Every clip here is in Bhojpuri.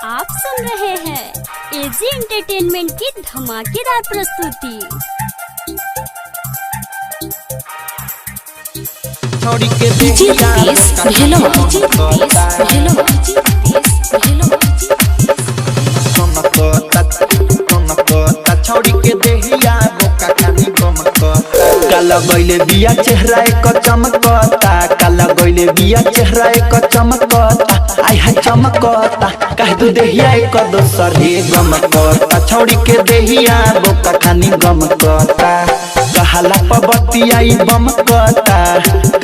आप सुन रहे हैं एजी एंटरटेनमेंट की धमाकेदार प्रस्तुति। डीजे रुपेश छोड़ी के देहिया बोका खानी गमकता काला गइले बिया चेहरा एक चमकता काला गइले बिया चेहरा एक चमकता आय हाय चमकता कह दू देहिया एक दोसर हे गमकता छोड़ी के देहिया बोका खानी गमकता कहला पबतियाई बमकता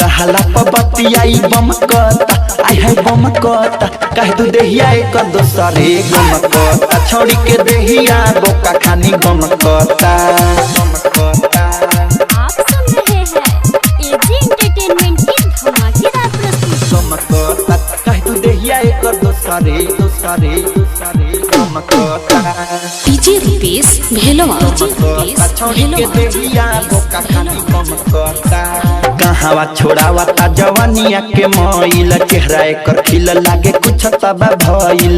कहला पबतियाई बमकता आय हाय बमकता कह दू देहिया एक दोसर हे गमकता छोड़ी के देहिया बोका खानी गमकता। आप सुन रहे हैं एजी एंटरटेनमेंट की धमाकेदार प्रस्तुति। गमकता कह दू देहिया एक दोसर हे गमकता डीजे रुपेश भेलवा छोड़ी के देहिया बोका खानी गमकता कहावा छोड़ावा ता जवानिया के मोइल चेहरा एकर खिल लागे कुछ तबा भइल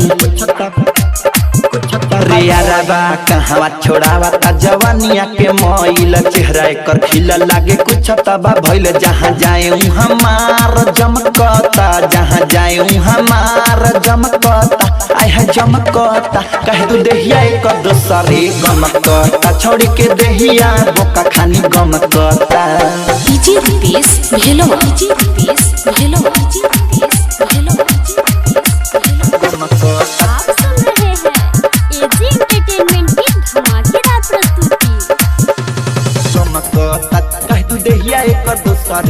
रे यारबा कहावा छोड़ावा ता जवानिया के मोइल चेहरा एकर खिल लागे कुछ तबा भइल जहां जाए हमार जमकता जहां जाए हमार जमकता आय है जमकता कह दू देहिया एक दोसर गमकता छोड़ी के देहिया बोका खानी गमकता। डीजे रुपेश भेलवा आप सुन रहे हैं एजी एंटरटेनमेंट की धमाकेदार प्रस्तुति। गमकता कह दू देहिया एक दोसर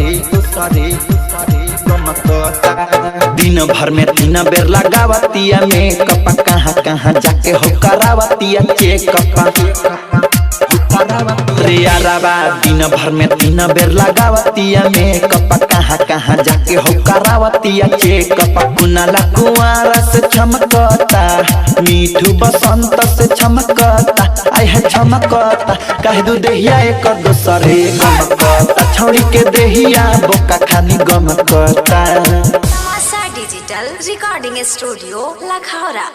गमकता दिन भर में 3 बेर लगावतिया मेकअप कहाँ कहाँ जाके हो करावतिया चेकअप रे यारबा दिन भर में 3 बेर लगावतिया मेकअप कहाँ कहाँ जाके हो करावतिया चेकअप कुनाला कुंवारा से चमकता मीठू बसंत से चमकता आय है चमकता कह दू देहिया एक दोसर गमकता छोड़ी के देहिया बोका खानी गमकता। Digital recording studio Lakhaura.